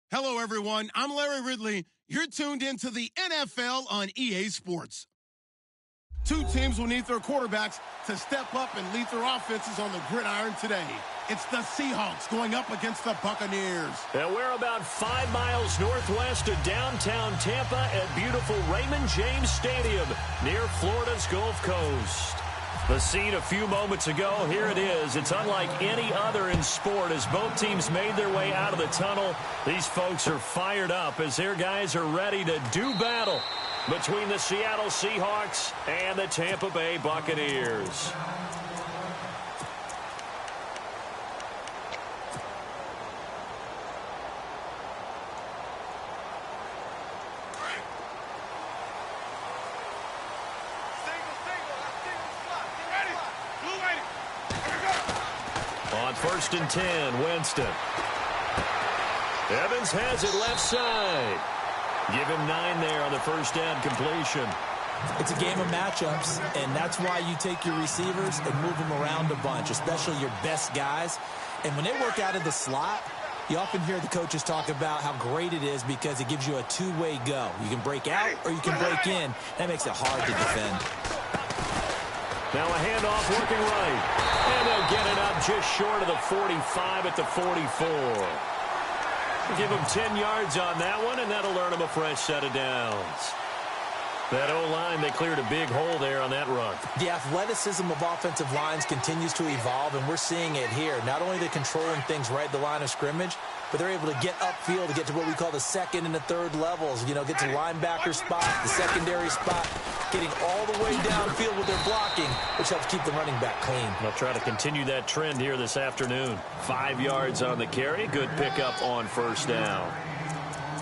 Hello, everyone. I'm Larry Ridley. You're tuned into the NFL on EA Sports. Two teams will need their quarterbacks to step up and lead their offenses on the gridiron today. It's the Seahawks going up against the Buccaneers. And we're about 5 miles northwest of downtown Tampa at beautiful Raymond James Stadium near Florida's Gulf Coast. The scene a few moments ago, here it is. It's unlike any other in sport as both teams made their way out of the tunnel. These folks are fired up as their guys are ready to do battle between the Seattle Seahawks and the Tampa Bay Buccaneers. On 1st and 10, Winston. Evans has it left side. Give him 9 there on the first down completion. It's a game of matchups, and that's why you take your receivers and move them around a bunch, especially your best guys. And when they work out of the slot, you often hear the coaches talk about how great it is because it gives you a two-way go. You can break out or you can break in. That makes it hard to defend. Now a handoff working right. And they'll get it up just short of the 45 at the 44. Give them 10 yards on that one, and that'll earn them a fresh set of downs. That O-line, they cleared a big hole there on that run. The athleticism of offensive lines continues to evolve, and we're seeing it here. Not only are they controlling things right at the line of scrimmage, but they're able to get upfield to get to what we call the second and the third levels. You know, get to linebacker spot, the secondary spot, getting all the way downfield with their blocking, which helps keep the running back clean. They'll try to continue that trend here this afternoon. 5 yards on the carry. Good pickup on first down.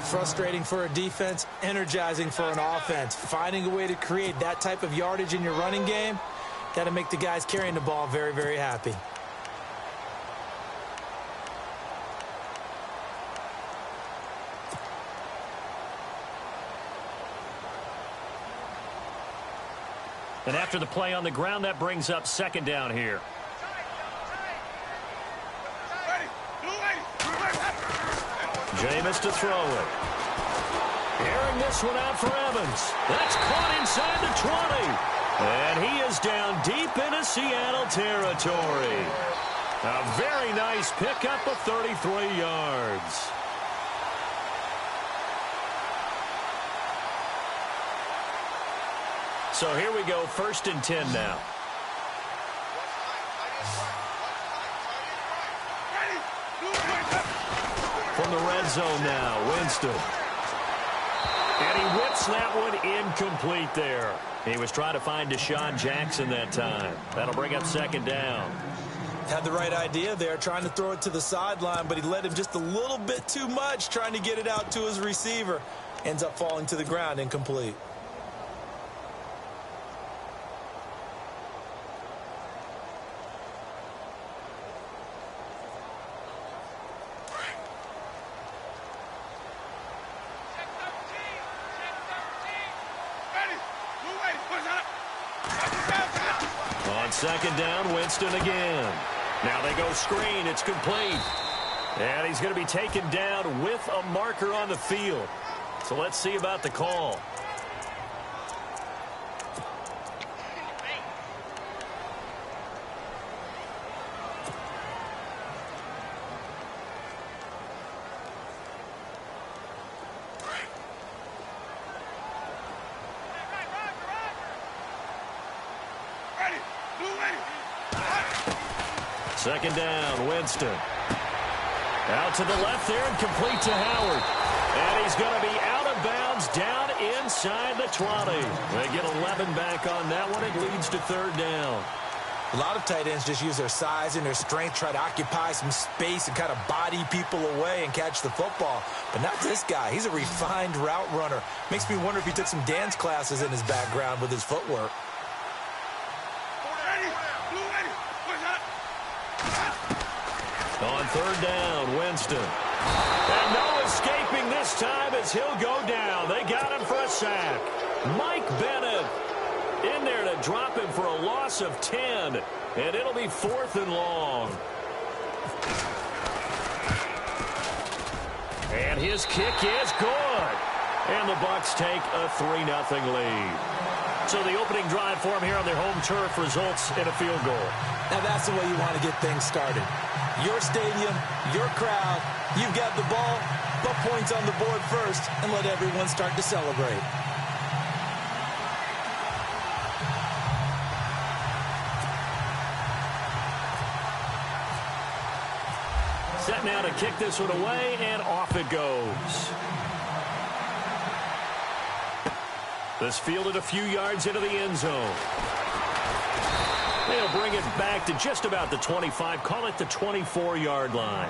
Frustrating for a defense, energizing for an offense. Finding a way to create that type of yardage in your running game, got to make the guys carrying the ball very, very happy. And after the play on the ground, that brings up second down here. Jameis to throw it. Airing this one out for Evans. That's caught inside the 20. And he is down deep into Seattle territory. A very nice pickup of 33 yards. So here we go, 1st and 10 now. From the red zone now, Winston. And he whips that one incomplete there. He was trying to find Deshaun Jackson that time. That'll bring up second down. Had the right idea there, trying to throw it to the sideline, but he led him just a little bit too much, trying to get it out to his receiver. Ends up falling to the ground, incomplete. On second down, Winston again. Now they go screen. It's complete. And he's going to be taken down with a marker on the field. So let's see about the call. Second down, Winston. Out to the left there and complete to Howard. And he's going to be out of bounds down inside the 20. They get 11 back on that one. It leads to third down. A lot of tight ends just use their size and their strength, try to occupy some space and kind of body people away and catch the football. But not this guy. He's a refined route runner. Makes me wonder if he took some dance classes in his background with his footwork. On third down, Winston. And no escaping this time as he'll go down. They got him for a sack. Mike Bennett in there to drop him for a loss of 10. And it'll be 4th and long. And his kick is good. And the Bucs take a 3-0 lead. So the opening drive for them here on their home turf results in a field goal. Now that's the way you want to get things started. Your stadium, your crowd, you've got the ball, put points on the board first, and let everyone start to celebrate. Set now to kick this one away, and off it goes. This fielded a few yards into the end zone. They'll bring it back to just about the 25, call it the 24-yard line.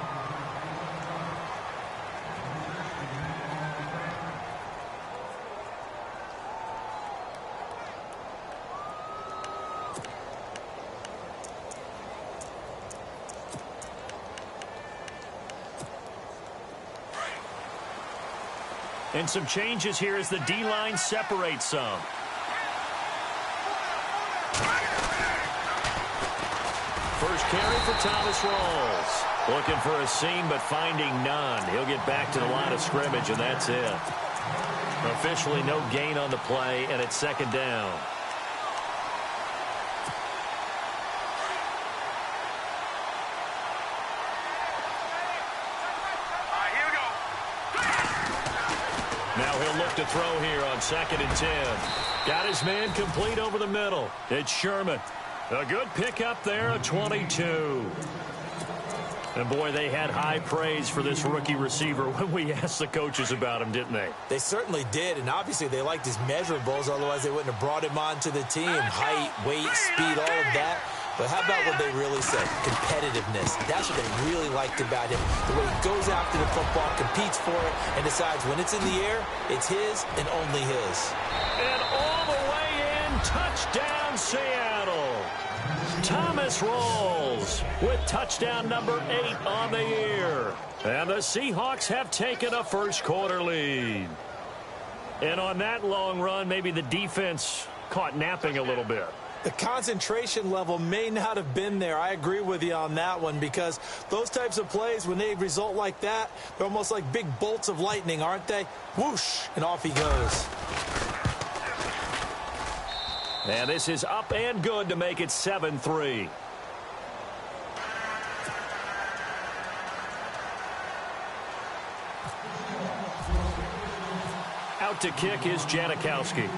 And some changes here as the D-line separates some. First carry for Thomas Rawls. Looking for a seam, but finding none. He'll get back to the line of scrimmage, and that's it. Officially no gain on the play, and it's second down. Now he'll look to throw here on 2nd and 10. Got his man complete over the middle. It's Sherman. A good pickup there, a 22. And, boy, they had high praise for this rookie receiver when we asked the coaches about him, didn't they? They certainly did, and obviously they liked his measurables, otherwise they wouldn't have brought him onto the team. Height, weight, speed, all of that. But how about what they really said? Competitiveness. That's what they really liked about him. The way he goes after the football, competes for it, and decides when it's in the air, it's his and only his. And all the way in, touchdown Seattle. Thomas Rawls with touchdown number 8 on the year. And the Seahawks have taken a first-quarter lead. And on that long run, maybe the defense caught napping a little bit. The concentration level may not have been there. I agree with you on that one, because those types of plays, when they result like that, they're almost like big bolts of lightning, aren't they? Whoosh, and off he goes. And this is up and good to make it 7-3. Out to kick is Janikowski.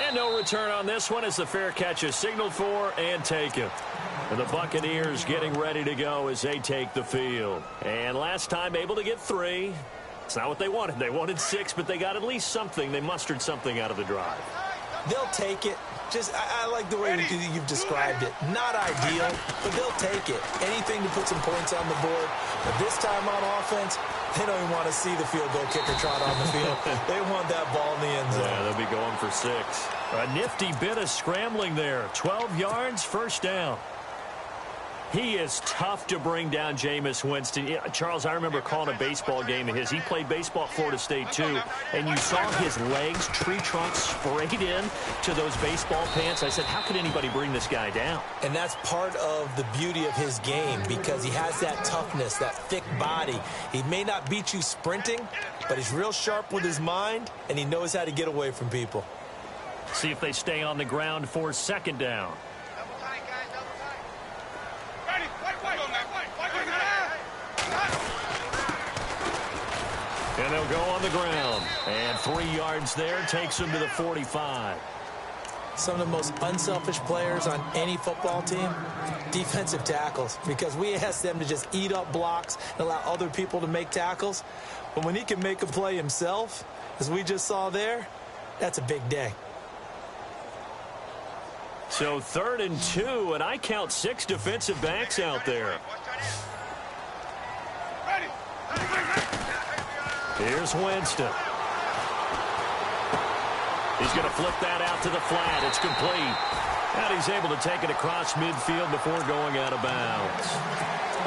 And no return on this one as the fair catch is signaled for and taken. And the Buccaneers getting ready to go as they take the field. And last time able to get 3. It's not what they wanted. They wanted 6, but they got at least something. They mustered something out of the drive. They'll take it. I like the way you've described it. Not ideal, but they'll take it. Anything to put some points on the board. But this time on offense, they don't even want to see the field goal kicker trot on the field. They want that ball in the end zone. Yeah, they'll be going for 6. A nifty bit of scrambling there. 12 yards, first down. He is tough to bring down, Jameis Winston. Yeah, Charles, I remember calling a baseball game of his. He played baseball at Florida State, too. And you saw his legs, tree trunks sprayed in to those baseball pants. I said, how could anybody bring this guy down? And that's part of the beauty of his game, because he has that toughness, that thick body. He may not beat you sprinting, but he's real sharp with his mind, and he knows how to get away from people. See if they stay on the ground for second down. And they'll go on the ground. And 3 yards there takes them to the 45. Some of the most unselfish players on any football team, defensive tackles, because we ask them to just eat up blocks and allow other people to make tackles. But when he can make a play himself, as we just saw there, that's a big day. So 3rd and 2, and I count 6 defensive backs out there. Here's Winston. He's going to flip that out to the flat. It's complete. And he's able to take it across midfield before going out of bounds.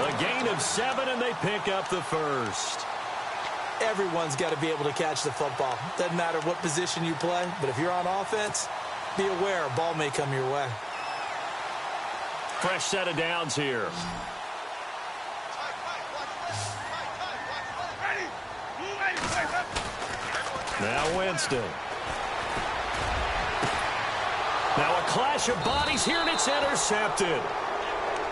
A gain of 7, and they pick up the first. Everyone's got to be able to catch the football. Doesn't matter what position you play, but if you're on offense, be aware a ball may come your way. Fresh set of downs here. Now Winston. Now a clash of bodies here, and it's intercepted.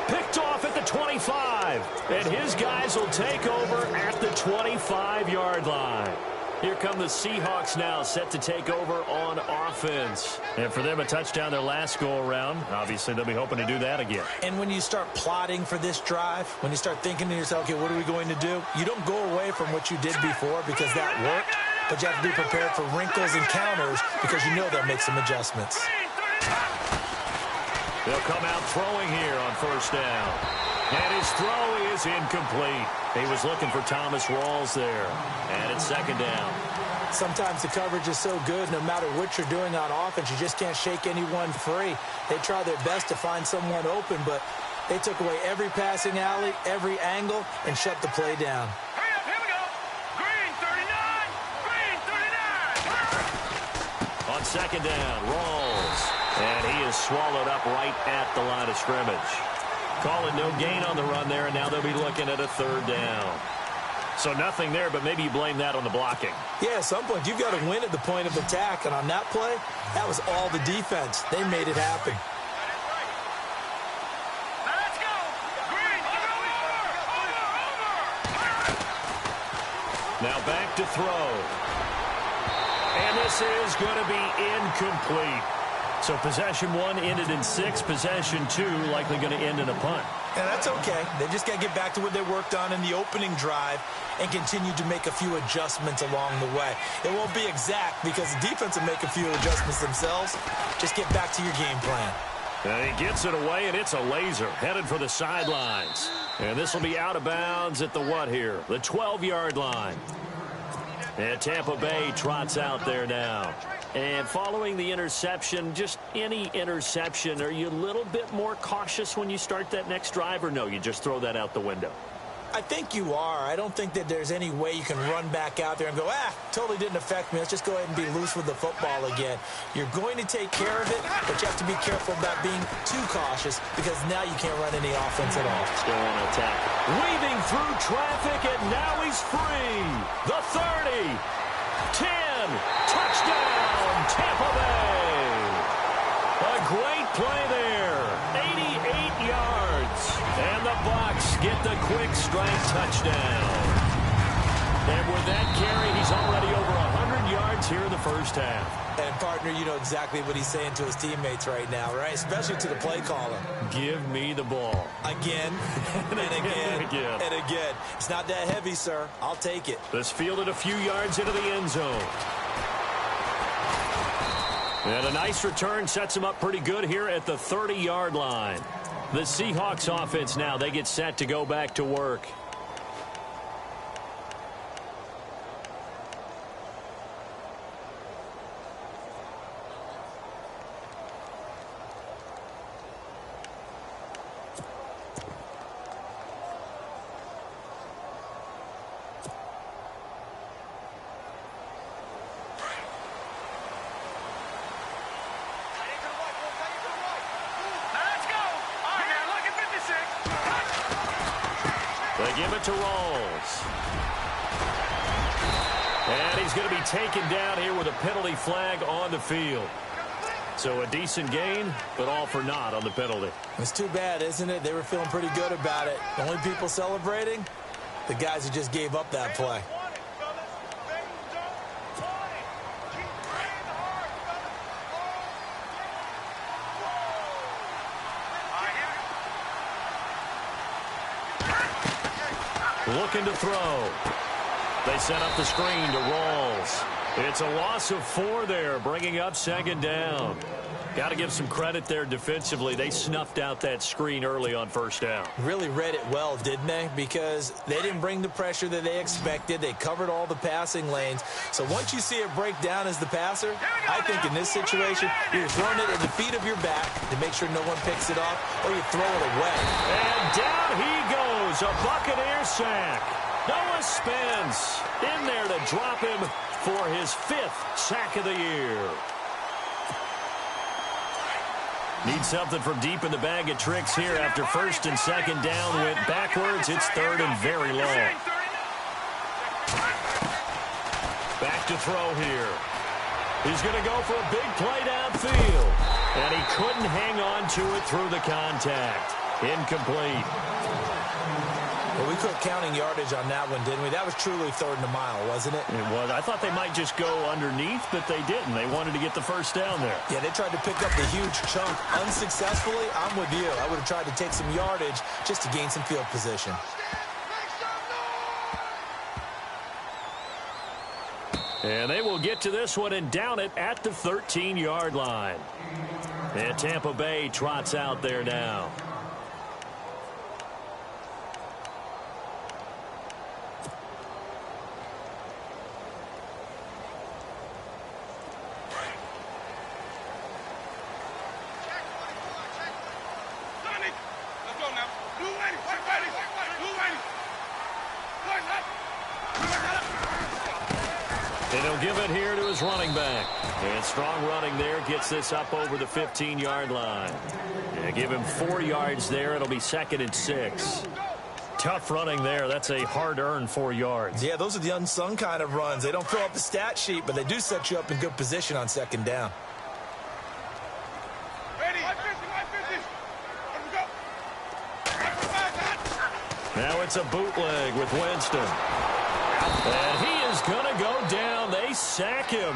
Picked off at the 25. And his guys will take over at the 25-yard line. Here come the Seahawks now, set to take over on offense. And for them, a touchdown their last go-around. Obviously, they'll be hoping to do that again. And when you start plotting for this drive, when you start thinking to yourself, okay, what are we going to do? You don't go away from what you did before because that worked, but you have to be prepared for wrinkles and counters because you know they'll make some adjustments. They'll come out throwing here on first down. And his throw is incomplete. He was looking for Thomas Rawls there. And it's second down. Sometimes the coverage is so good, no matter what you're doing on offense, you just can't shake anyone free. They try their best to find someone open, but they took away every passing alley, every angle, and shut the play down. Hurry up, here we go. Green 39. Green 39. On second down, Rawls. And he is swallowed up right at the line of scrimmage. Calling no gain on the run there, and now they'll be looking at a third down. So nothing there, but maybe you blame that on the blocking. Yeah, at some point, you've got to win at the point of attack. And on that play, that was all the defense. They made it happen. Now let's go. Green, over. Now back to throw. And this is going to be incomplete. So possession one ended in 6. Possession 2 likely going to end in a punt. And that's okay. They just got to get back to what they worked on in the opening drive and continue to make a few adjustments along the way. It won't be exact because the defense will make a few adjustments themselves. Just get back to your game plan. And he gets it away, and it's a laser headed for the sidelines. And this will be out of bounds at the what here? The 12-yard line. And Tampa Bay trots out there now. And following the interception, just any interception, are you a little bit more cautious when you start that next drive, or no, you just throw that out the window? I think you are. I don't think that there's any way you can run back out there and go, totally didn't affect me. Let's just go ahead and be loose with the football again. You're going to take care of it, but you have to be careful about being too cautious because now you can't run any offense at all. Still on attack. Weaving through traffic, and now he's free. The 30. 10. Touchdown, Tampa Bay. A great play there. 88 yards. And the Bucs get the quick strike touchdown. And with that carry, he's already over 100 yards here in the first half. And, partner, you know exactly what he's saying to his teammates right now, right? Especially to the play caller. Give me the ball. Again, and again, and again. It's not that heavy, sir. I'll take it. This fielded a few yards into the end zone. And a nice return sets him up pretty good here at the 30-yard line. The Seahawks offense now, they get set to go back to work. They give it to Rawls. And he's going to be taken down here with a penalty flag on the field. So a decent gain, but all for naught on the penalty. It's too bad, isn't it? They were feeling pretty good about it. The only people celebrating, the guys who just gave up that play. Looking to throw. They set up the screen to Rawls. It's a loss of 4 there, bringing up second down. Got to give some credit there defensively. They snuffed out that screen early on first down. Really read it well, didn't they? Because they didn't bring the pressure that they expected. They covered all the passing lanes. So once you see it break down as the passer, I think in this situation, you're throwing it at the feet of your back to make sure no one picks it off, or you throw it away. And down he goes, a Buccaneer sack. Noah Spence in there to drop him for his 5th sack of the year. Need something from deep in the bag of tricks here after first and second down went backwards. It's third and very long. Back to throw here. He's going to go for a big play downfield. And he couldn't hang on to it through the contact. Incomplete. Well, we quit counting yardage on that one, didn't we? That was truly 3rd and a mile, wasn't it? It was. I thought they might just go underneath, but they didn't. They wanted to get the first down there. Yeah, they tried to pick up the huge chunk unsuccessfully. I'm with you. I would have tried to take some yardage just to gain some field position. And they will get to this one and down it at the 13-yard line. And Tampa Bay trots out there now. And he'll give it here to his running back. And strong running there gets this up over the 15-yard line. And give him 4 yards there. It'll be 2nd and 6. Tough running there. That's a hard-earned 4 yards. Yeah, those are the unsung kind of runs. They don't fill up the stat sheet, but they do set you up in good position on 2nd down. Now it's a bootleg with Winston. And he is going to go down. They sack him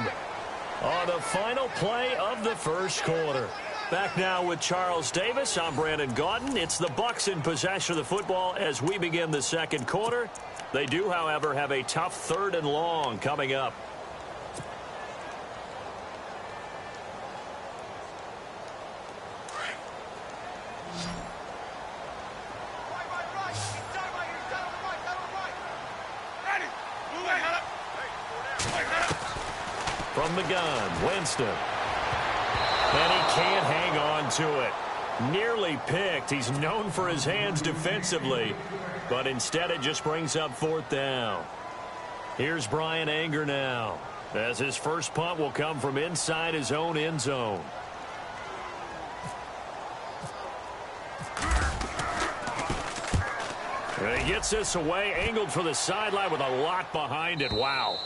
on the final play of the first quarter. Back now with Charles Davis. I'm Brandon Gaudin. It's the Bucs in possession of the football as we begin the second quarter. They do, however, have a tough 3rd and long coming up. From the gun, Winston. And he can't hang on to it. Nearly picked. He's known for his hands defensively, but instead it just brings up 4th down. Here's Brian Anger now, as his first punt will come from inside his own end zone. And he gets this away, angled for the sideline with a lot behind it. Wow.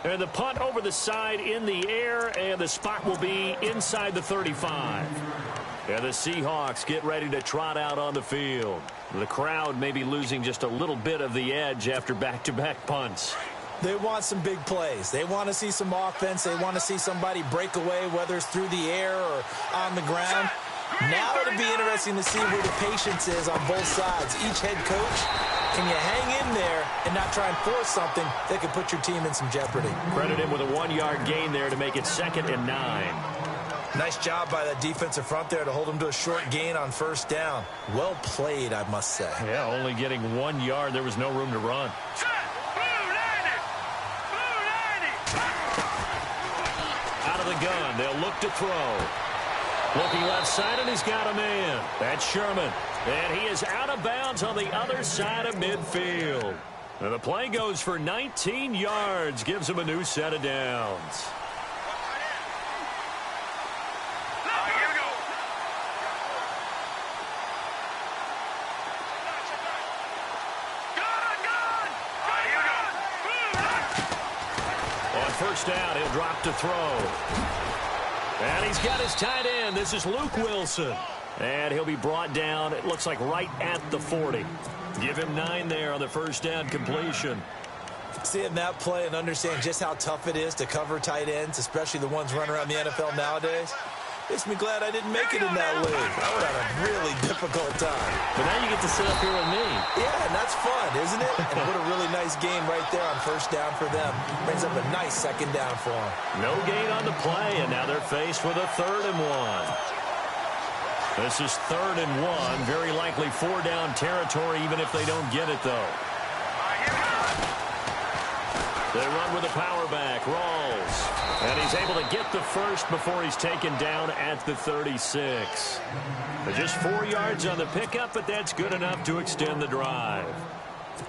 And the punt over the side in the air, and the spot will be inside the 35. And the Seahawks get ready to trot out on the field. The crowd may be losing just a little bit of the edge after back-to-back punts. They want some big plays. They want to see some offense. They want to see somebody break away, whether it's through the air or on the ground. Now it'll be interesting to see where the patience is on both sides. Each head coach, can you hang in there and not try and force something that could put your team in some jeopardy? Credit him with a 1-yard gain there to make it 2nd and 9. Nice job by that defensive front there to hold him to a short gain on 1st down. Well played, I must say. Yeah, only getting 1 yard. There was no room to run. Out of the gun, they'll look to throw. Looking left side, and he's got a man. That's Sherman. And he is out of bounds on the other side of midfield. And the play goes for 19 yards. Gives him a new set of downs. On 1st down, he'll drop to throw. And he's got his tight end. This is Luke Wilson. And he'll be brought down, it looks like, right at the 40. Give him 9 there on the 1st down completion. Seeing that play and understand just how tough it is to cover tight ends, especially the ones running around the NFL nowadays, makes me glad I didn't make it in that league. I would have a really difficult time. But now you get to sit up here with me. Yeah, and that's fun, isn't it? And what a really nice game right there on 1st down for them. Brings up a nice 2nd down for them. No gain on the play, and now they're faced with a 3rd and 1. This is 3rd and 1. Very likely 4-down territory, even if they don't get it, though. They run with a power back. Rawls. And he's able to get the first before he's taken down at the 36. Just 4 yards on the pickup, but that's good enough to extend the drive.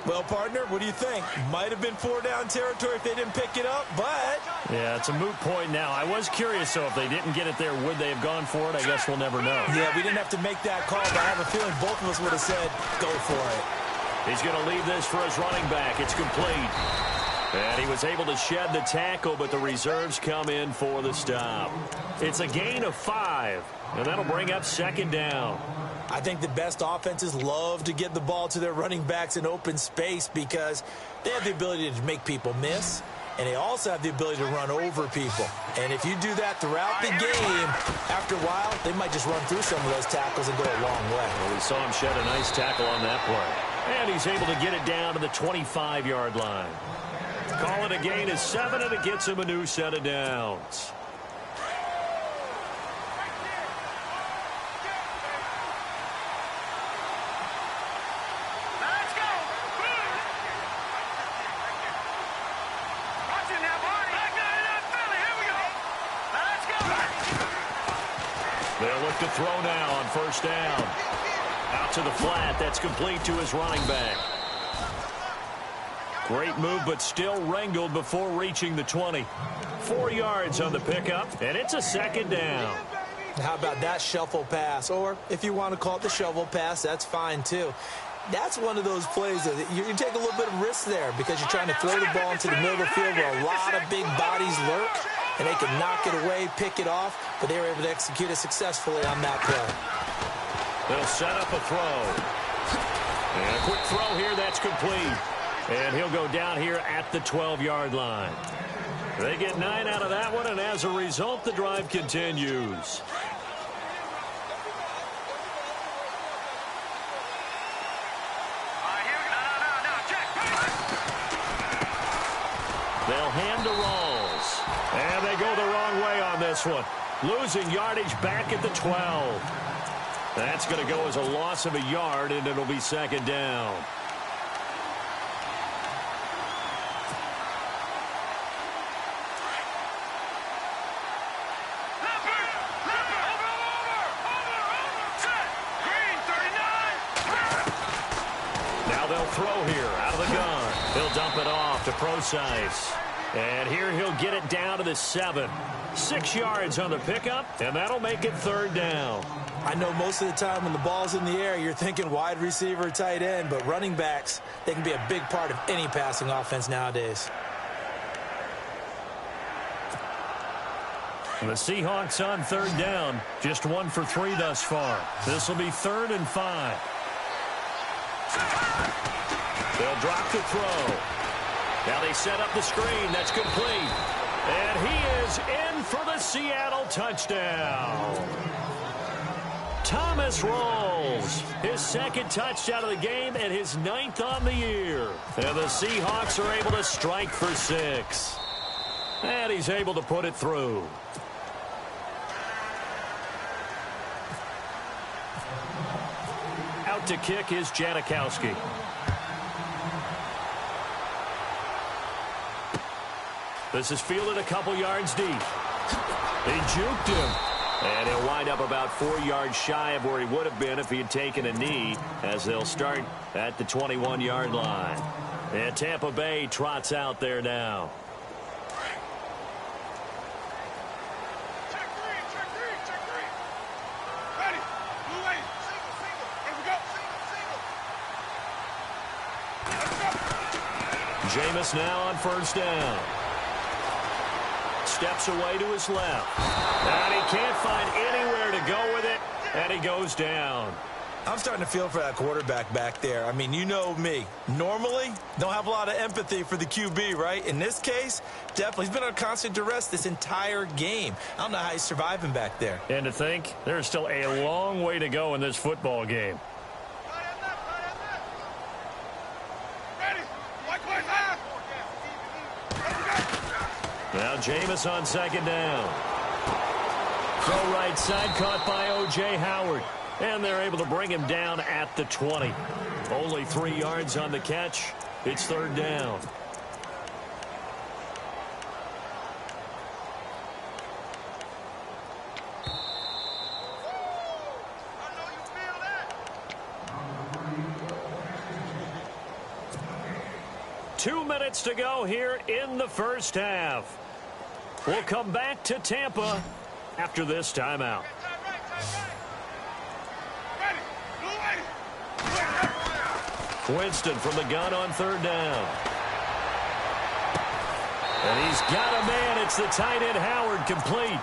Well, partner, what do you think? Might have been 4-down territory if they didn't pick it up, but... Yeah, it's a moot point now. I was curious, though, if they didn't get it there, would they have gone for it? I guess we'll never know. Yeah, we didn't have to make that call, but I have a feeling both of us would have said, go for it. He's going to leave this for his running back. It's complete. And he was able to shed the tackle, but the reserves come in for the stop. It's a gain of 5, and that'll bring up second down. I think the best offenses love to get the ball to their running backs in open space because they have the ability to make people miss, and they also have the ability to run over people. And if you do that throughout the game, after a while, they might just run through some of those tackles and go a long way. Well, we saw him shed a nice tackle on that play. And he's able to get it down to the 25-yard line. Call it a gain of 7, and it gets him a new set of downs. Let's go. Watch it now, Barney. Back in that Philly. Here we go. Let's go. They'll look to throw now on first down. Out to the flat. That's complete to his running back. Great move, but still wrangled before reaching the 20. 4 yards on the pickup, and it's a second down. How about that shuffle pass? Or if you want to call it the shovel pass, that's fine too. That's one of those plays that you take a little bit of risk there because you're trying to throw the ball into the middle of the field where a lot of big bodies lurk, and they can knock it away, pick it off, but they were able to execute it successfully on that play. They'll set up a throw. And a quick throw here, that's complete. And he'll go down here at the 12-yard line. They get 9 out of that one, and as a result, the drive continues. They'll hand to Rawls. And they go the wrong way on this one. Losing yardage back at the 12. That's going to go as a loss of a yard, and it'll be second down. Throw here out of the gun. He'll dump it off to Procise. And here he'll get it down to the 7. 6 yards on the pickup, and that'll make it third down. I know most of the time when the ball's in the air, you're thinking wide receiver, tight end, but running backs, they can be a big part of any passing offense nowadays. The Seahawks on third down, just 1 for 3 thus far. This will be 3rd and 5. They'll drop the throw. Now they set up the screen. That's complete. And he is in for the Seattle touchdown. Thomas Rawls, his 2nd touchdown of the game and his 9th on the year. And the Seahawks are able to strike for 6. And he's able to put it through. Out to kick is Janikowski. This is fielded a couple yards deep. They juked him. And he'll wind up about 4 yards shy of where he would have been if he had taken a knee, as they'll start at the 21-yard line. And Tampa Bay trots out there now. Jameis now on first down. Steps away to his left. And he can't find anywhere to go with it, and he goes down. I'm starting to feel for that quarterback back there. I mean, you know me. Normally, don't have a lot of empathy for the QB, right? In this case, definitely. He's been on constant duress this entire game. I don't know how he's surviving back there. And to think, there's still a long way to go in this football game. Now Jameis on second down. Throw right side, caught by O.J. Howard. And they're able to bring him down at the 20. Only 3 yards on the catch. It's third down. Two minutes to go here in the first half. We'll come back to Tampa after this timeout. Winston from the gun on third down. And he's got a man. It's the tight end, Howard, complete.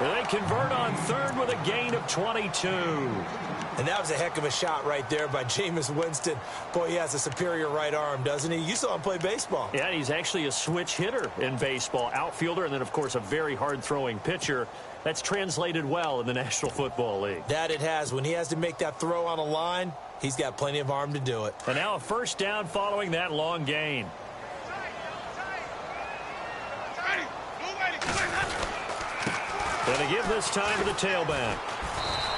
And they convert on third with a gain of 22. And that was a heck of a shot right there by Jameis Winston. Boy, he has a superior right arm, doesn't he? You saw him play baseball. Yeah, he's actually a switch hitter in baseball. Outfielder, and then, of course, a very hard-throwing pitcher. That's translated well in the National Football League. That it has. When he has to make that throw on a line, he's got plenty of arm to do it. And now a first down following that long gain. Going to give this time to the tailback.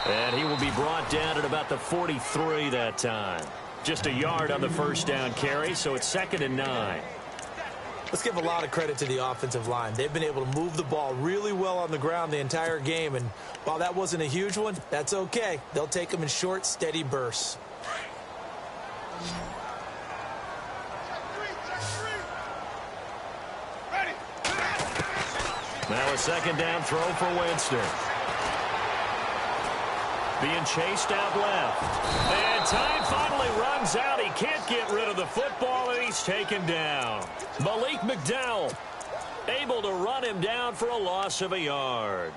And he will be brought down at about the 43 that time. Just a yard on the first down carry, so it's 2nd and 9. Let's give a lot of credit to the offensive line. They've been able to move the ball really well on the ground the entire game. And while that wasn't a huge one, that's okay. They'll take them in short, steady bursts. Now a 2nd down throw for Winston. Being chased out left. And time finally runs out. He can't get rid of the football, and he's taken down. Malik McDowell able to run him down for a loss of a yard.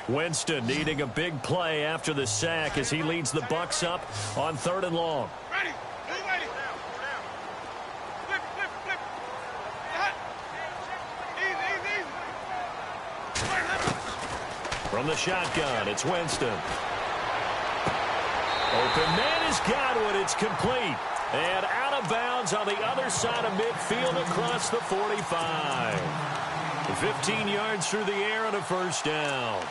Winston needing a big play after the sack as he leads the Bucs up on 3rd and long. From the shotgun, it's Winston. Open man has got one. It's complete. And out of bounds on the other side of midfield across the 45. 15 yards through the air and a first down.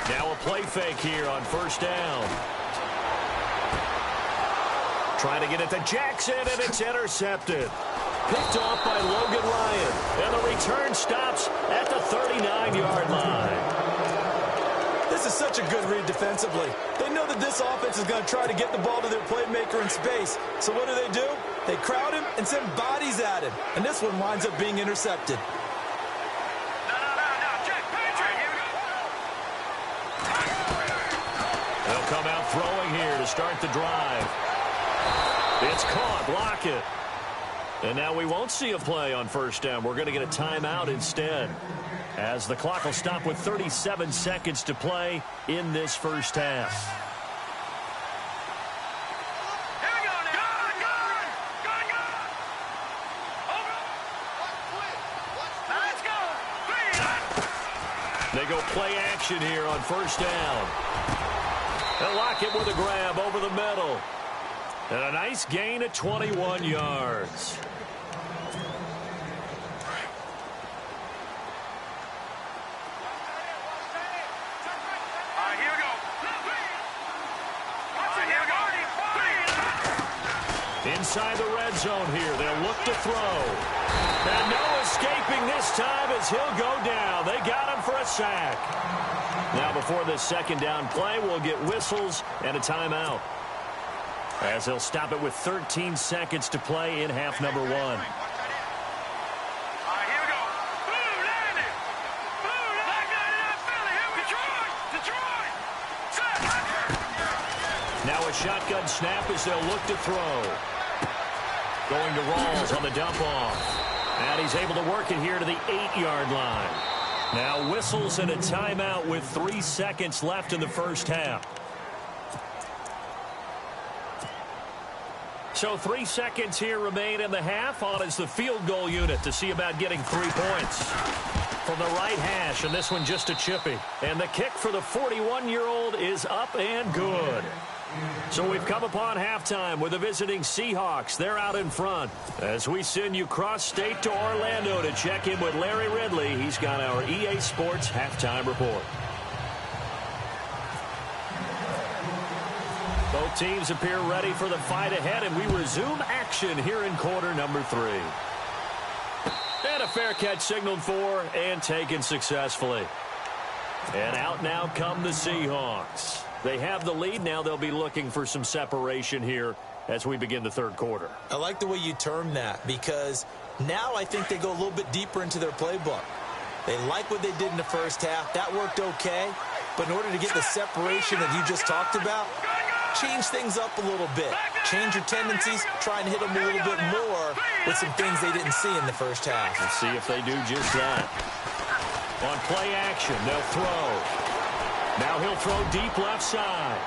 Now a play fake here on first down. Trying to get it to Jackson, and it's intercepted. Picked off by Logan Ryan. And the return stops at the 39-yard line. This is such a good read defensively. They know that this offense is going to try to get the ball to their playmaker in space. So what do? They crowd him and send bodies at him. And this one winds up being intercepted. They'll come out throwing here to start the drive. It's caught. Block it. And now we won't see a play on first down. We're going to get a timeout instead, as the clock will stop with 37 seconds to play in this first half. They go play action here on first down. They'll lock it with a grab over the middle. And a nice gain of 21 yards. Inside the red zone here. They'll look to throw. And no escaping this time as he'll go down. They got him for a sack. Now before this second down play, we'll get whistles and a timeout, as they'll stop it with 13 seconds to play in half number one. Now a shotgun snap as they'll look to throw. Going to Rawls on the dump off. And he's able to work it here to the 8-yard line. Now whistles and a timeout with 3 seconds left in the first half. So 3 seconds here remain in the half. On is the field goal unit to see about getting 3 points. From the right hash, and this one just a chippy. And the kick for the 41-year-old is up and good. So we've come upon halftime with the visiting Seahawks. They're out in front. As we send you cross-state to Orlando to check in with Larry Ridley. He's got our EA Sports halftime report. Both teams appear ready for the fight ahead, and we resume action here in quarter number 3. And a fair catch signaled for and taken successfully. And out now come the Seahawks. They have the lead. Now they'll be looking for some separation here as we begin the third quarter. I like the way you term that, because now I think they go a little bit deeper into their playbook. They like what they did in the first half. That worked okay. But in order to get the separation that you just talked about, change things up a little bit. Change your tendencies. Try and hit them a little bit more with some things they didn't see in the first half. Let's see if they do just that. On play action, they'll throw. Now he'll throw deep left side.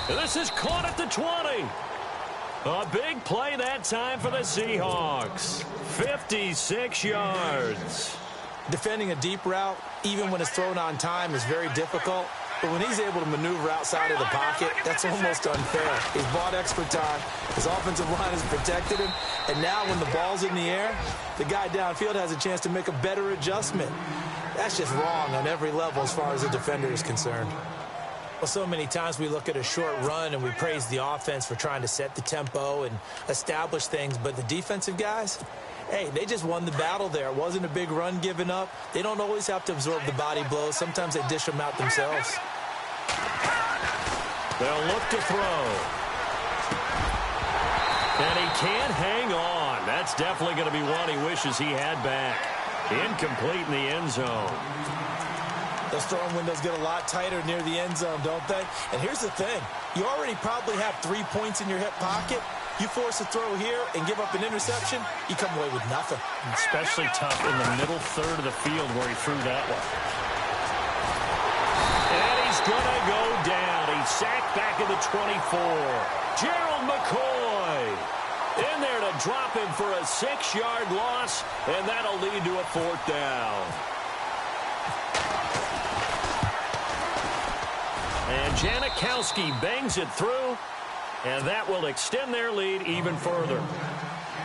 This is caught at the 20. A big play that time for the Seahawks. 56 yards. Defending a deep route, even when it's thrown on time, is very difficult. But when he's able to maneuver outside of the pocket, that's almost unfair. He's bought extra time. His offensive line has protected him. And now when the ball's in the air, the guy downfield has a chance to make a better adjustment. That's just wrong on every level as far as the defender is concerned. Well, so many times we look at a short run and we praise the offense for trying to set the tempo and establish things. But the defensive guys, hey, they just won the battle there. It wasn't a big run given up. They don't always have to absorb the body blows. Sometimes they dish them out themselves. They'll look to throw. And he can't hang on. That's definitely going to be one he wishes he had back. Incomplete in the end zone. Those throwing windows get a lot tighter near the end zone, don't they? And here's the thing. You already probably have 3 points in your hip pocket. You force a throw here and give up an interception, you come away with nothing. Especially tough in the middle third of the field where he threw that one. And he's going to go down. He's sacked back at the 24. Gerald McCoy in there to drop him for a 6-yard loss, and that'll lead to a 4th down. And Janikowski bangs it through, and that will extend their lead even further.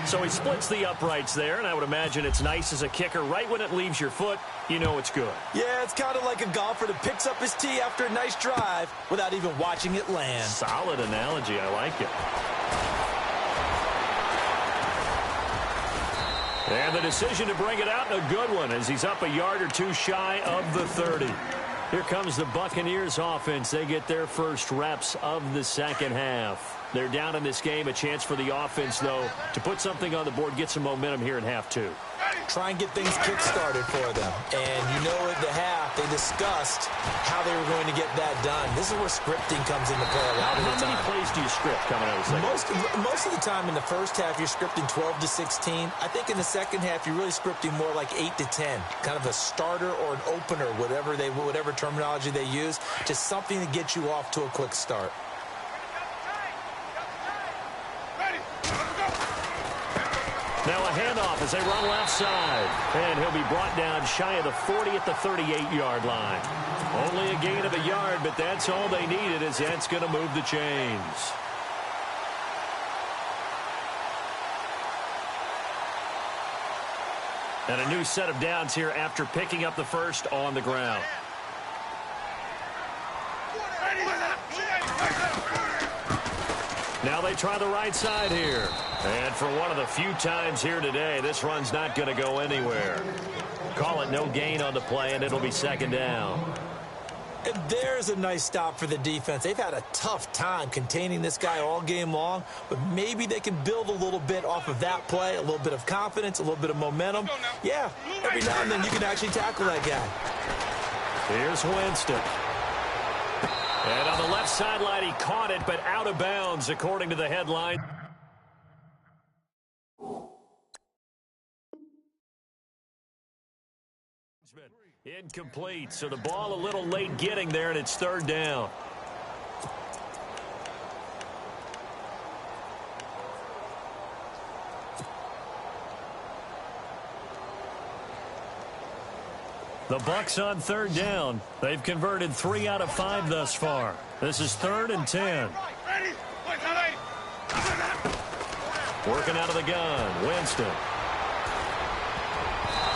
So he splits the uprights there, and I would imagine it's nice as a kicker. Right when it leaves your foot, you know it's good. Yeah, it's kind of like a golfer that picks up his tee after a nice drive without even watching it land. Solid analogy. I like it. And the decision to bring it out, a good one, as he's up a yard or two shy of the 30. Here comes the Buccaneers offense. They get their first reps of the second half. They're down in this game. A chance for the offense, though, to put something on the board, get some momentum here in half 2. Try and get things kick-started for them. And you know at the half, they discussed how they were going to get that done. This is where scripting comes into play a lot of the time. How many plays do you script coming out of the second? Most of the time in the first half, you're scripting 12 to 16. I think in the second half, you're really scripting more like 8 to 10. Kind of a starter or an opener, whatever terminology they use. Just something to get you off to a quick start. Now a handoff as they run left side. And he'll be brought down shy of the 40 at the 38-yard line. Only a gain of a yard, but that's all they needed, as that's going to move the chains. And a new set of downs here after picking up the first on the ground. Now they try the right side here. And for one of the few times here today, this run's not going to go anywhere. Call it no gain on the play, and it'll be second down. And there's a nice stop for the defense. They've had a tough time containing this guy all game long, but maybe they can build a little bit off of that play, a little bit of confidence, a little bit of momentum. Yeah, every now and then you can actually tackle that guy. Here's Winston. And on the left sideline, he caught it, but out of bounds, according to the headline. Incomplete, so the ball a little late getting there, and it's third down. The Bucs on third down. They've converted 3 out of 5 thus far. This is 3rd and 10. Working out of the gun, Winston.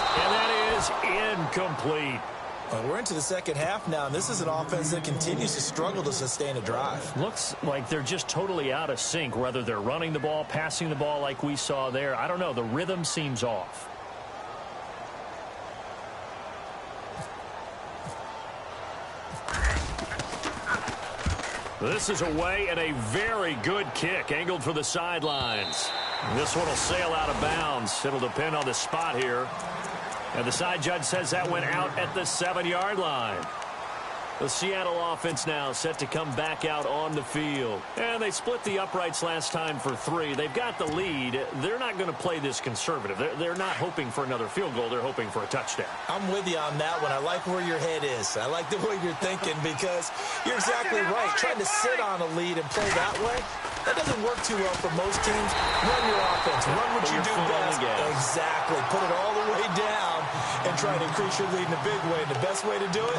And that is incomplete. We're into the second half now, and this is an offense that continues to struggle to sustain a drive. Looks like they're just totally out of sync, whether they're running the ball, passing the ball like we saw there. I don't know. The rhythm seems off. This is away and a very good kick, angled for the sidelines. This one will sail out of bounds. It'll depend on the spot here. And the side judge says that went out at the 7-yard line. The Seattle offense now set to come back out on the field. And they split the uprights last time for 3. They've got the lead. They're not going to play this conservative. They're not hoping for another field goal. They're hoping for a touchdown. I'm with you on that one. I like where your head is. I like the way you're thinking because you're exactly right. Trying to sit on a lead and play that way, that doesn't work too well for most teams. Run your offense. Run what you do best. Exactly. Put it all the way down and try to increase your lead in a big way. And the best way to do it,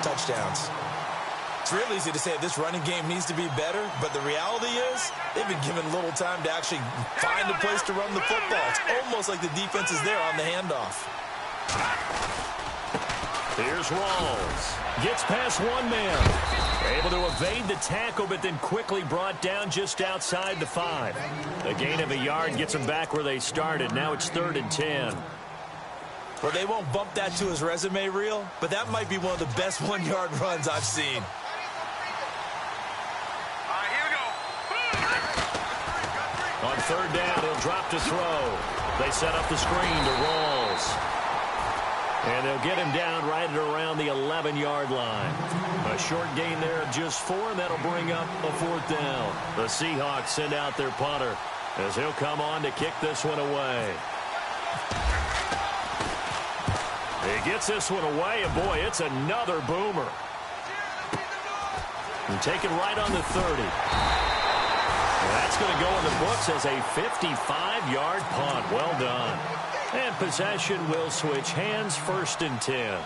touchdowns. It's real easy to say this running game needs to be better, but the reality is they've been given little time to actually find a place to run the football. It's almost like the defense is there on the handoff. Here's Rawls. Gets past one man. Able to evade the tackle, but then quickly brought down just outside the 5. A gain of a yard gets them back where they started. Now it's 3rd and 10. Well, they won't bump that to his resume reel, but that might be one of the best 1-yard runs I've seen. On 3rd down, he'll drop to throw. They set up the screen to Rawls. And they'll get him down right at around the 11-yard line. A short gain there of just 4, and that'll bring up a 4th down. The Seahawks send out their punter as he'll come on to kick this one away. He gets this one away, and boy, it's another boomer. And taken right on the 30. And that's going to go in the books as a 55-yard punt. Well done. And possession will switch hands, 1st and 10.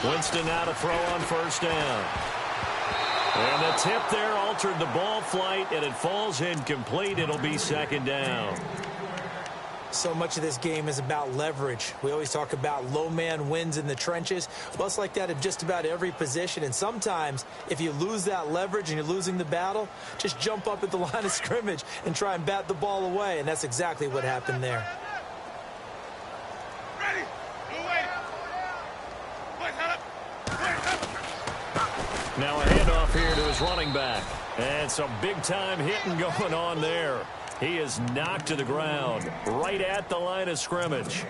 Winston now to throw on 1st down. And the tip there altered the ball flight, and it falls incomplete. It'll be 2nd down. So much of this game is about leverage. We always talk about low man wins in the trenches. Well, it's like that at just about every position. And sometimes, if you lose that leverage and you're losing the battle, just jump up at the line of scrimmage and try and bat the ball away. And that's exactly what happened there. Now a handoff here to his running back. And some big-time hitting going on there. He is knocked to the ground right at the line of scrimmage.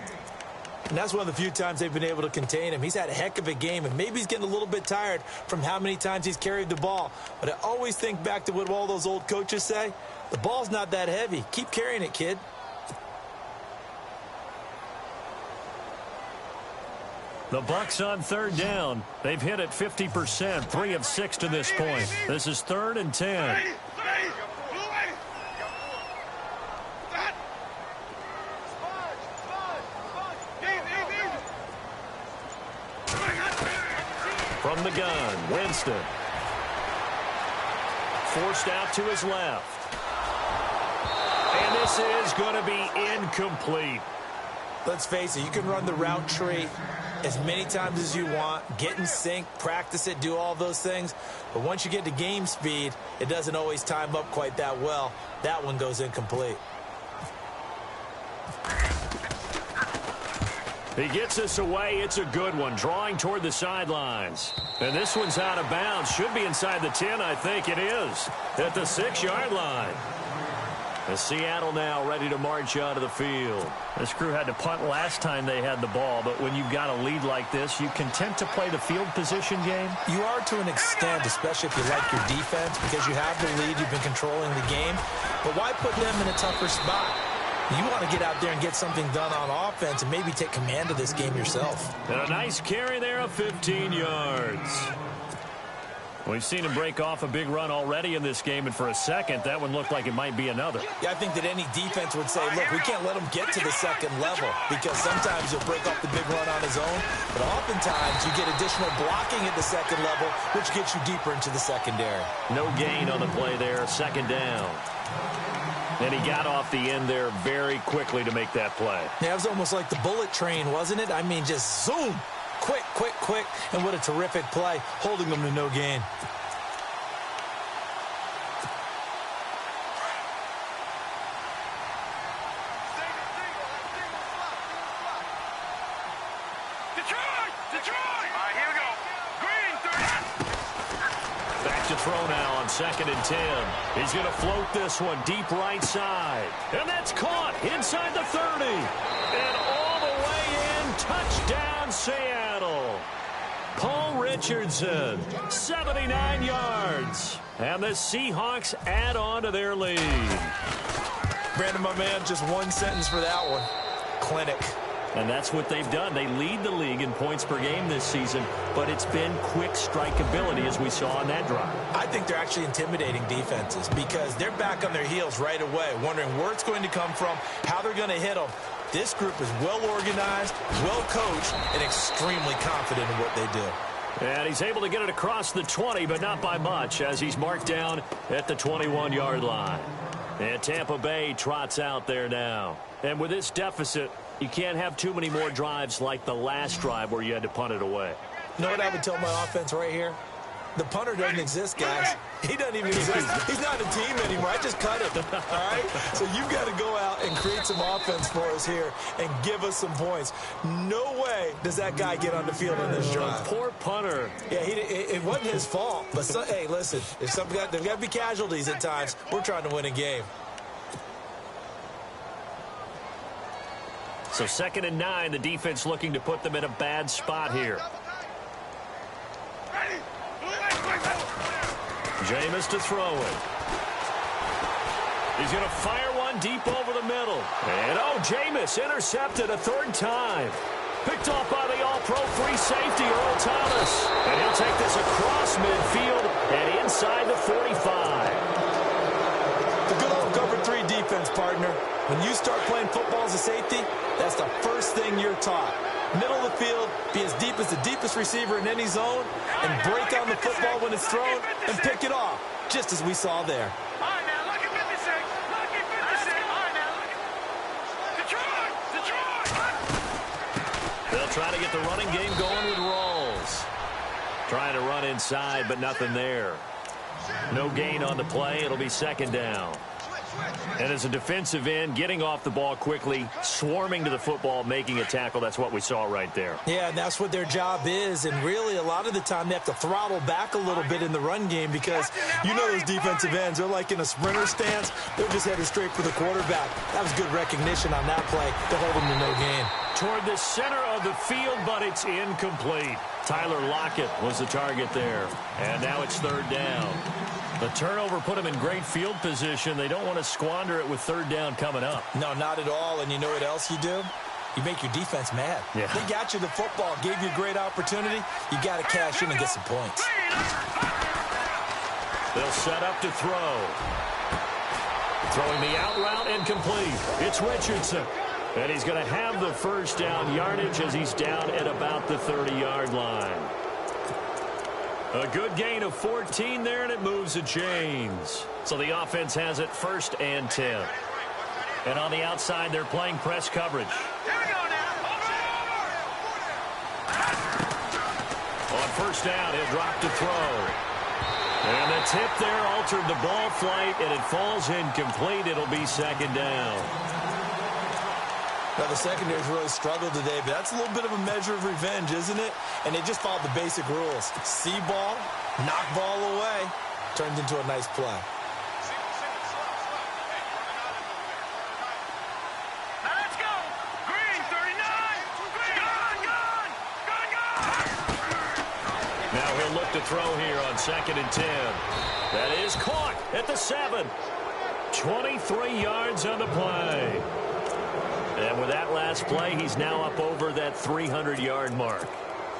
And that's one of the few times they've been able to contain him. He's had a heck of a game, and maybe he's getting a little bit tired from how many times he's carried the ball. But I always think back to what all those old coaches say. The ball's not that heavy. Keep carrying it, kid. The Bucs on 3rd down. They've hit it 50%, 3 of 6 to this point. This is 3rd and 10. From the gun, Winston. Forced out to his left. And this is going to be incomplete. Let's face it, you can run the route tree as many times as you want, get in sync, practice it, do all those things. But once you get to game speed, it doesn't always time up quite that well. That one goes incomplete. He gets this away. It's a good one, drawing toward the sidelines. And this one's out of bounds. Should be inside the 10, I think it is, at the 6-yard line. The Seattle now ready to march out of the field. This crew had to punt last time they had the ball, but when you've got a lead like this, you content to play the field position game? You are to an extent, especially if you like your defense, because you have the lead, you've been controlling the game. But why put them in a tougher spot? You want to get out there and get something done on offense and maybe take command of this game yourself. And a nice carry there of 15 yards. We've seen him break off a big run already in this game, and for a second, that one looked like it might be another. Yeah, I think that any defense would say, look, we can't let him get to the second level because sometimes he'll break off the big run on his own, but oftentimes you get additional blocking at the second level, which gets you deeper into the secondary. No gain on the play there, second down. And he got off the end there very quickly to make that play. Yeah, it was almost like the bullet train, wasn't it? I mean, just zoom. Quick, quick, quick, and what a terrific play, holding them to no gain. Detroit! Detroit! All right, here we go. Green, 30. Back to throw now on 2nd and 10. He's going to float this one deep right side. And that's caught inside the 30. And all the way in, touchdown Seattle. Paul Richardson, 79 yards. And the Seahawks add on to their lead. Brandon, my man, just one sentence for that one. Clinic. And that's what they've done. They lead the league in points per game this season, but it's been quick strikeability as we saw on that drive. I think they're actually intimidating defenses because they're back on their heels right away, wondering where it's going to come from, how they're going to hit them. This group is well organized, well coached, and extremely confident in what they do. And he's able to get it across the 20, but not by much, as he's marked down at the 21-yard line. And Tampa Bay trots out there now. And with this deficit, you can't have too many more drives like the last drive where you had to punt it away. You know what I would tell my offense right here? The punter doesn't exist, guys. He doesn't even exist. He's not a team anymore. I just cut him. All right? So you've got to go out and create some offense for us here and give us some points. No way does that guy get on the field on this drive. Poor punter. Yeah, it wasn't his fault. But, hey, listen, there's got to be casualties at times. We're trying to win a game. So 2nd and 9, the defense looking to put them in a bad spot here. Jameis to throw it. He's going to fire one deep over the middle. And, Jameis intercepted a 3rd time. Picked off by the all-pro free safety, Earl Thomas. And he'll take this across midfield and inside the 45. The good old cover 3 defense, partner. When you start playing football as a safety, that's the first thing you're taught. Middle of the field, be as deep as the deepest receiver in any zone, and break on the football when it's thrown and pick it off, just as we saw there. All right, now, look at 56. Look at 56. All right, now, look at Detroit! Detroit! They'll try to get the running game going with Rawls. Trying to run inside, but nothing there. No gain on the play. It'll be 2nd down. And as a defensive end, getting off the ball quickly, swarming to the football, making a tackle, that's what we saw right there. Yeah, and that's what their job is. And really, a lot of the time, they have to throttle back a little bit in the run game because you know those defensive ends, they're like in a sprinter stance. They're just headed straight for the quarterback. That was good recognition on that play to hold them to no gain. Toward the center of the field, but it's incomplete. Tyler Lockett was the target there. And now it's 3rd down. The turnover put them in great field position. They don't want to squander it with 3rd down coming up. No, not at all. And you know what else you do? You make your defense mad. Yeah. They got you the football, gave you a great opportunity. You got to cash in and get some points. They'll set up to throw. Throwing the out route incomplete. It's Richardson. And he's going to have the 1st down yardage as he's down at about the 30-yard line. A good gain of 14 there, and it moves the chains. So the offense has it 1st and 10. And on the outside, they're playing press coverage. Here we go now. On 1st down, he'll drop to throw. And the tip there altered the ball flight, and it falls incomplete. It'll be 2nd down. Now, the secondary's really struggled today, but that's a little bit of a measure of revenge, isn't it? And they just followed the basic rules. See ball, knock ball away, turned into a nice play. Now let's go. Green, 39. Gone. Now he'll look to throw here on 2nd and 10. That is caught at the 7. 23 yards on the play. And with that last play, he's now up over that 300-yard mark.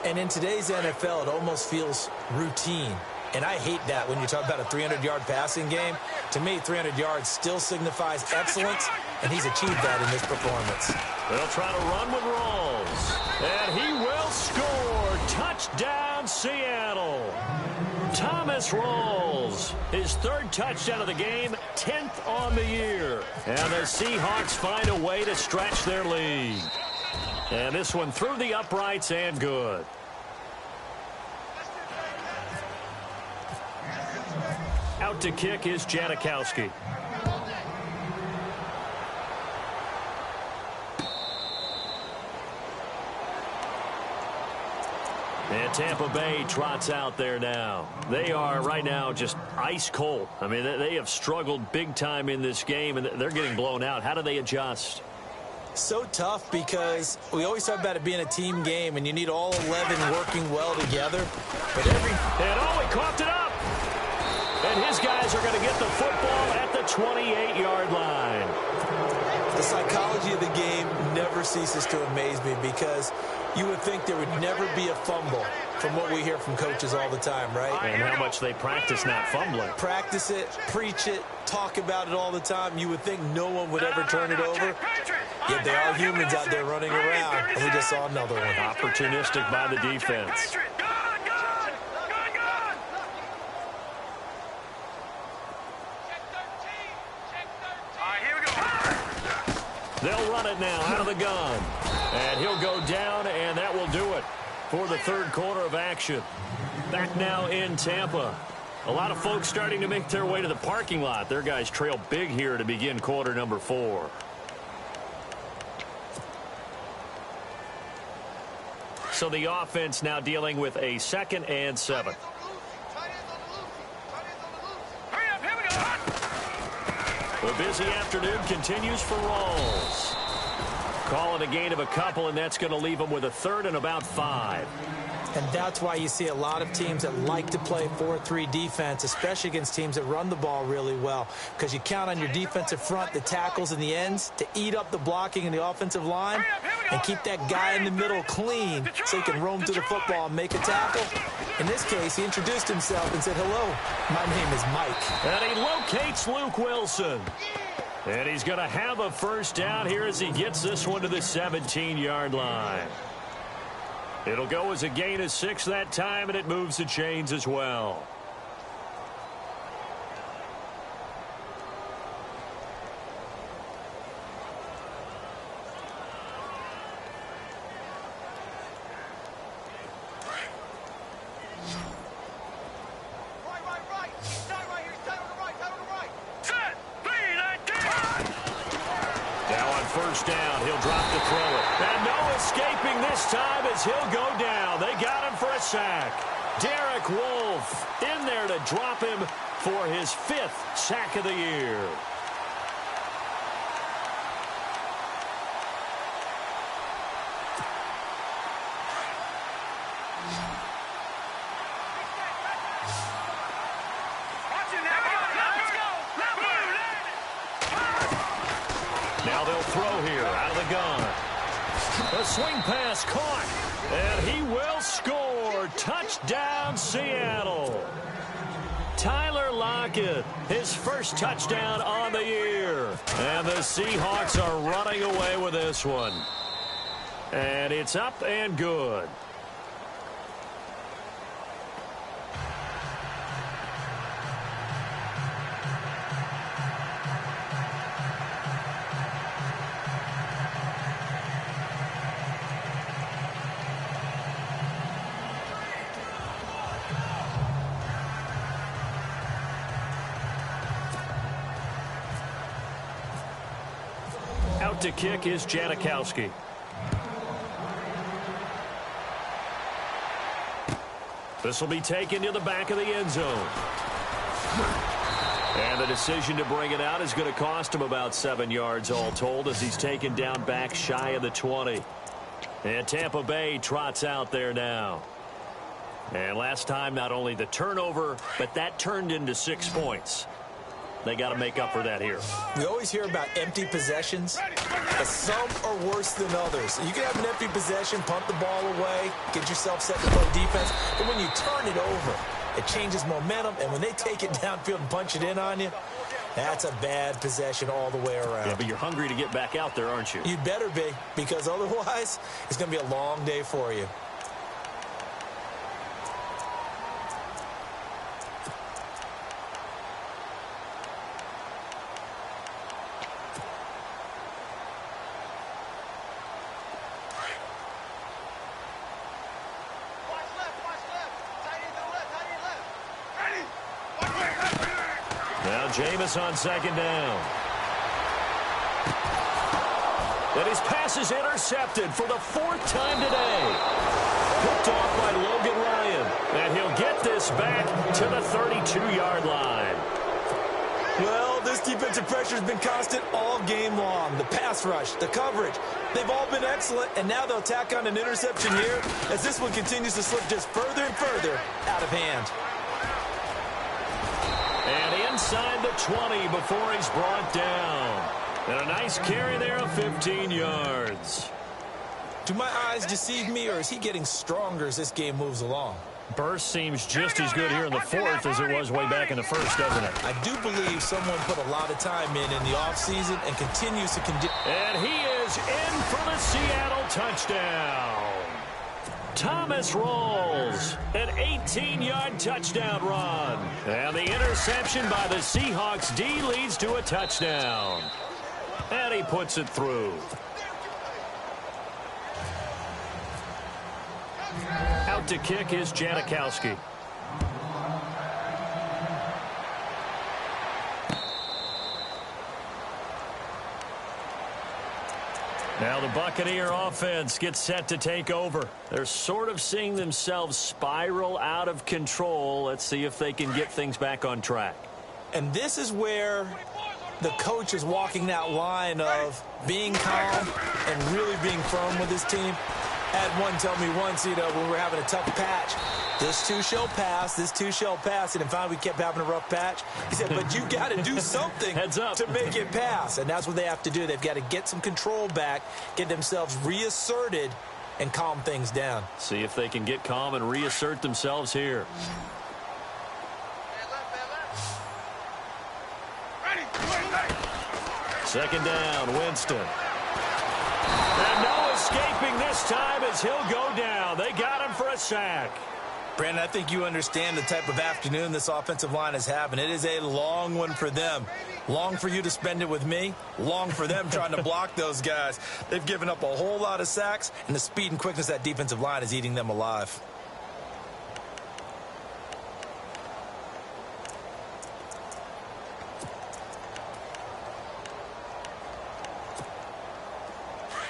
And in today's NFL, it almost feels routine. And I hate that when you talk about a 300-yard passing game. To me, 300 yards still signifies excellence, and he's achieved that in this performance. They'll try to run with Rawls. And he will score. Touchdown, Seattle. Thomas Rawls, his third touchdown of the game, 10th on the year. And the Seahawks find a way to stretch their lead. And this one through the uprights and good. Out to kick is Janikowski. And Tampa Bay trots out there now. They are right now just ice cold. I mean, they have struggled big time in this game, and they're getting blown out. How do they adjust? So tough because we always talk about it being a team game, and you need all 11 working well together. But he coughed it up. And his guys are going to get the football at the 28-yard line. The psychology of the game never ceases to amaze me because you would think there would never be a fumble from what we hear from coaches all the time, right? And how much they practice not fumbling. Practice it, preach it, talk about it all the time. You would think no one would ever turn it over. Yet there are humans out there running around, and we just saw another one. Opportunistic by the defense. They'll run it now out of the gun. And he'll go down, and that will do it for the third quarter of action. Back now in Tampa. A lot of folks starting to make their way to the parking lot. Their guys trail big here to begin quarter number 4. So the offense now dealing with a 2nd and 7. The busy afternoon continues for Rawls. Call it a gain of a couple, and that's going to leave them with a 3rd and about 5. And that's why you see a lot of teams that like to play 4-3 defense, especially against teams that run the ball really well, because you count on your defensive front, the tackles and the ends, to eat up the blocking in the offensive line and keep that guy in the middle clean so he can roam to the football and make a tackle. In this case, he introduced himself and said, "Hello, my name is Mike." And he locates Luke Wilson. And he's going to have a first down here as he gets this one to the 17-yard line. It'll go as a gain of 6 that time, and it moves the chains as well. First down, he'll drop to throw it. And no escaping this time as he'll go down. They got him for a sack. Derek Wolfe in there to drop him for his 5th sack of the year. Now they'll throw here out of the gun. A swing pass caught, and he will score. Touchdown, Seattle. Tyler Lockett, his first touchdown on the year. And the Seahawks are running away with this one. And it's up and good. Out to kick is Janikowski. This will be taken to the back of the end zone. And the decision to bring it out is going to cost him about 7 yards all told as he's taken down back shy of the 20. And Tampa Bay trots out there now. And last time, not only the turnover, but that turned into 6 points. They got to make up for that here. We always hear about empty possessions, but some are worse than others. You can have an empty possession, punt the ball away, get yourself set to play defense, but when you turn it over, it changes momentum, and when they take it downfield and punch it in on you, that's a bad possession all the way around. Yeah, but you're hungry to get back out there, aren't you? You'd better be, because otherwise, it's going to be a long day for you. Now Jameis on second down. And his pass is intercepted for the 4th time today. Picked off by Logan Ryan. And he'll get this back to the 32-yard line. Well, this defensive pressure has been constant all game long. The pass rush, the coverage, they've all been excellent, and now they'll tack on an interception here as this one continues to slip just further and further out of hand. And inside the 20 before he's brought down. And a nice carry there of 15 yards. Do my eyes deceive me, or is he getting stronger as this game moves along? Burst seems just as good here in the 4th as it was way back in the 1st, doesn't it? I do believe someone put a lot of time in the offseason and continues to And he is in for the Seattle touchdown. Thomas rolls. An 18-yard touchdown run. And the interception by the Seahawks D leads to a touchdown. And he puts it through. Out to kick is Janikowski. Now the Buccaneer offense gets set to take over. They're sort of seeing themselves spiral out of control. Let's see if they can get things back on track. And this is where the coach is walking that line of being calm and really being firm with his team. I had one tell me once, when we were having a tough patch, this too shall pass, this too shall pass. And finally we kept having a rough patch. He said, but you got to do something Heads up. to make it pass. And that's what they have to do. They've got to get some control back, get themselves reasserted, and calm things down. See if they can get calm and reassert themselves here. Second down, Winston. And no escaping this time as he'll go down. They got him for a sack. Brandon, I think you understand the type of afternoon this offensive line is having. It is a long one for them. Long for you to spend it with me. Long for them trying to block those guys. They've given up a whole lot of sacks, and the speed and quickness of that defensive line is eating them alive.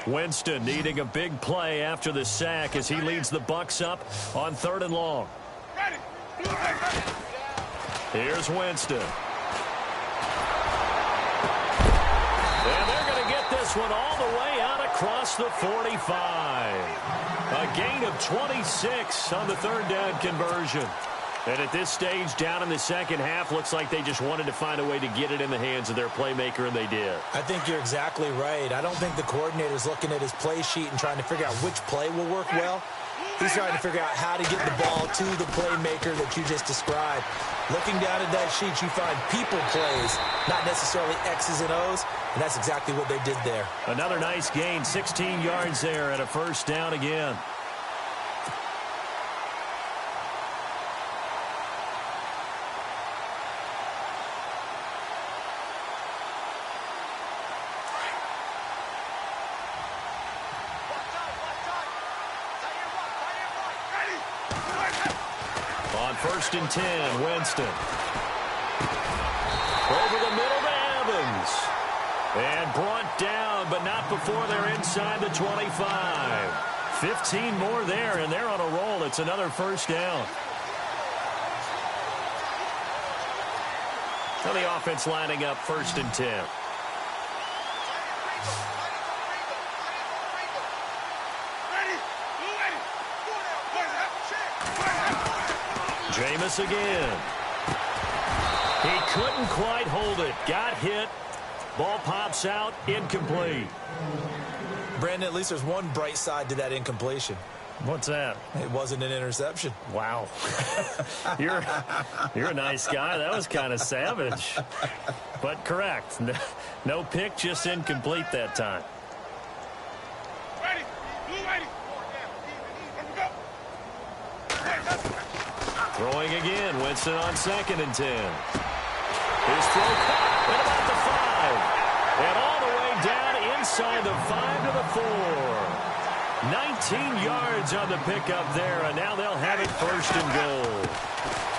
Winston needing a big play after the sack as he leads the Bucs up on 3rd and long. Here's Winston. And they're going to get this one all the way out across the 45. A gain of 26 on the 3rd down conversion. And at this stage, down in the second half, looks like they just wanted to find a way to get it in the hands of their playmaker, and they did. I think you're exactly right. I don't think the coordinator's looking at his play sheet and trying to figure out which play will work well. He's trying to figure out how to get the ball to the playmaker that you just described. Looking down at that sheet, you find people plays, not necessarily X's and O's, and that's exactly what they did there. Another nice gain, 16 yards there, and a 1st down again. On 1st and 10, Winston. Over the middle to Evans. And brought down, but not before they're inside the 25. 15 more there, and they're on a roll. It's another 1st down. So the offense lining up 1st and 10. Jameis again. He couldn't quite hold it. Got hit. Ball pops out. Incomplete. Brandon, at least there's one bright side to that incompletion. What's that? It wasn't an interception. Wow. You're a nice guy. That was kind of savage. But correct. No pick, just incomplete that time. Ready. Blue ready. Throwing again. Winston on 2nd and 10. His throw caught at about the 5. And all the way down inside the 5 to the 4. 19 yards on the pickup there, and now they'll have it 1st and goal.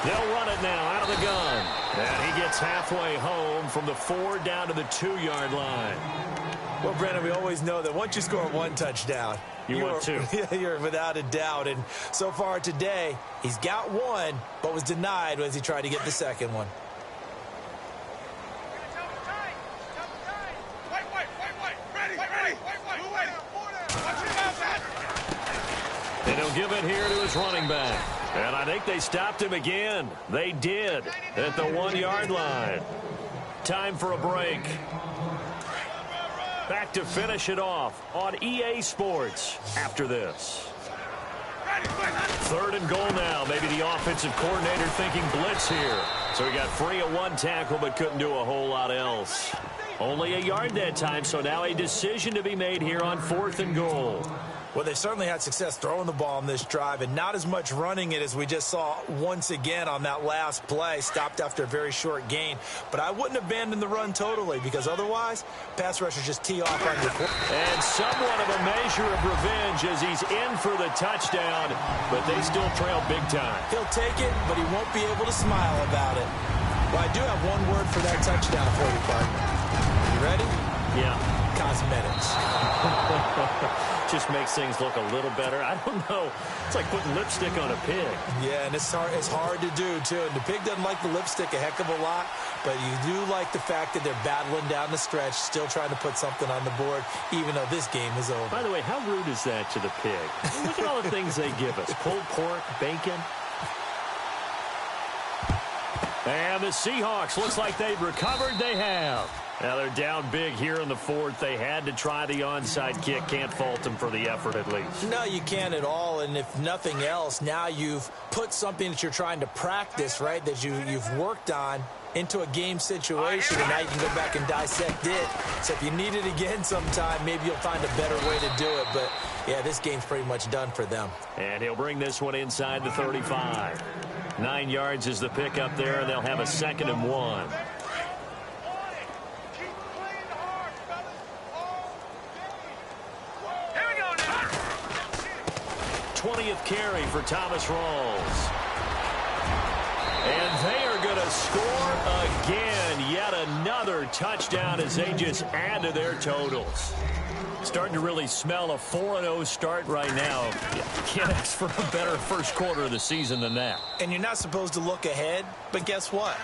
They'll run it now out of the gun. And he gets halfway home from the 4 down to the 2-yard line. Well, Brandon, we always know that once you score 1 touchdown, you want 2. You're without a doubt. And so far today, he's got 1, but was denied as he tried to get the 2nd one. And he'll give it here to his running back. And I think they stopped him again. They did at the 1-yard line. Time for a break. Back to finish it off on EA Sports after this. 3rd and goal now. Maybe the offensive coordinator thinking blitz here. So he got free of 1 tackle but couldn't do a whole lot else. Only a yard that time, so now a decision to be made here on 4th and goal. Well, they certainly had success throwing the ball on this drive and not as much running it as we just saw once again on that last play. Stopped after a very short gain. But I wouldn't abandon the run totally because otherwise, pass rushers just tee off on your quarterback. And somewhat of a measure of revenge as he's in for the touchdown, but they still trail big time. He'll take it, but he won't be able to smile about it. Well, I do have one word for that touchdown for you, partner. You ready? Yeah. Cosmetics. Just makes things look a little better. I don't know. It's like putting lipstick on a pig. Yeah, and it's hard to do, too. And the pig doesn't like the lipstick a heck of a lot, but you do like the fact that they're battling down the stretch, still trying to put something on the board, even though this game is over. By the way, how rude is that to the pig? Look at all the things they give us. Pulled pork, bacon. And the Seahawks, looks like they've recovered. They have. Now they're down big here in the 4th. They had to try the onside kick. Can't fault them for the effort at least. No, you can't at all. And if nothing else, now you've put something that you're trying to practice, right, that you've worked on into a game situation, and now you can go back and dissect it. So if you need it again sometime, maybe you'll find a better way to do it. But, yeah, this game's pretty much done for them. And he'll bring this one inside the 35. 9 yards is the pickup there, and they'll have a 2nd and 1. 20th carry for Thomas Rawls. And they are going to score again. Yet another touchdown as they just add to their totals. Starting to really smell a 4-0 start right now. You can't ask for a better first quarter of the season than that. And you're not supposed to look ahead, but guess what?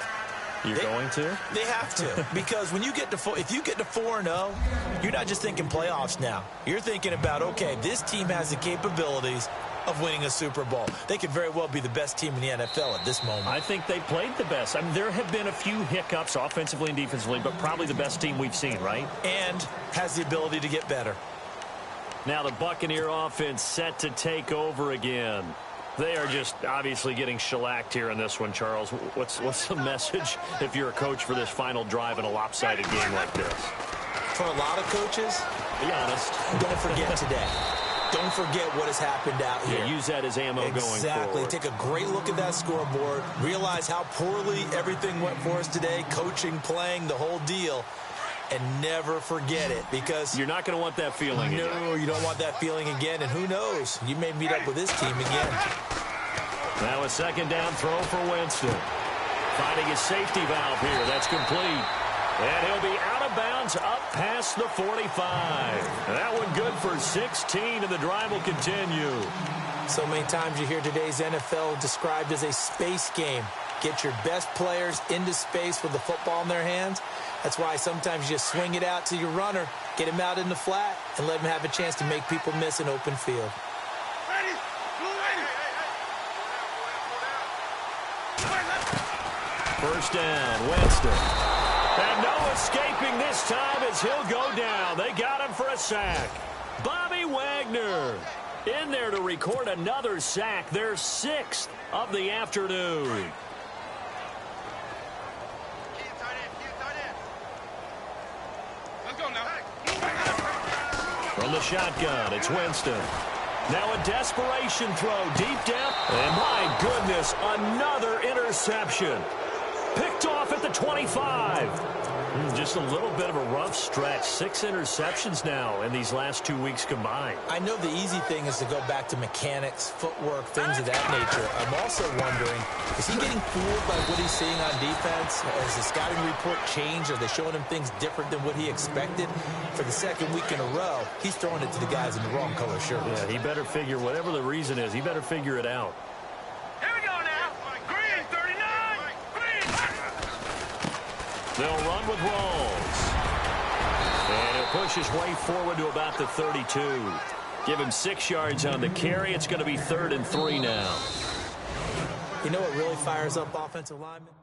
You're going to? They have to. Because when you get to if you get to 4-0, you're not just thinking playoffs now. You're thinking about, okay, this team has the capabilities of winning a Super Bowl. They could very well be the best team in the NFL at this moment. I think they played the best. I mean, there have been a few hiccups offensively and defensively, but probably the best team we've seen, right? And has the ability to get better. Now the Buccaneer offense set to take over again. They are just obviously getting shellacked here in this one, Charles. What's the message if you're a coach for this final drive in a lopsided game like this? For a lot of coaches, be honest, don't forget today. Don't forget what has happened out here. Yeah, use that as ammo going forward. Exactly. Take a great look at that scoreboard. Realize how poorly everything went for us today. Coaching, playing, the whole deal. And never forget it, because you're not going to want that feeling again. No, you don't want that feeling again. And who knows? You may meet up with this team again. Now a 2nd down throw for Winston. Finding his safety valve here. That's complete. And he'll be out of bounds up past the 45. That one good for 16, and the drive will continue. So many times you hear today's NFL described as a space game. Get your best players into space with the football in their hands. That's why sometimes you just swing it out to your runner, get him out in the flat, and let him have a chance to make people miss an open field. First down, Winston. And no escaping this time as he'll go down. They got him for a sack. Bobby Wagner in there to record another sack, their 6th of the afternoon. Let's go now. From the shotgun, it's Winston. Now a desperation throw deep down. And my goodness, another interception. Picked off at the 25. Just a little bit of a rough stretch. 6 interceptions now in these last 2 weeks combined. I know the easy thing is to go back to mechanics, footwork, things of that nature. I'm also wondering, is he getting fooled by what he's seeing on defense? Has the scouting report changed? Are they showing him things different than what he expected? For the 2nd week in a row, he's throwing it to the guys in the wrong color shirt. Yeah, he better figure, whatever the reason is, he better figure it out. Here we go now. Green, 39. Green. They'll run with Rawls. And he'll push his way forward to about the 32. Give him 6 yards on the carry. It's going to be 3rd and 3 now. You know what really fires up offensive linemen?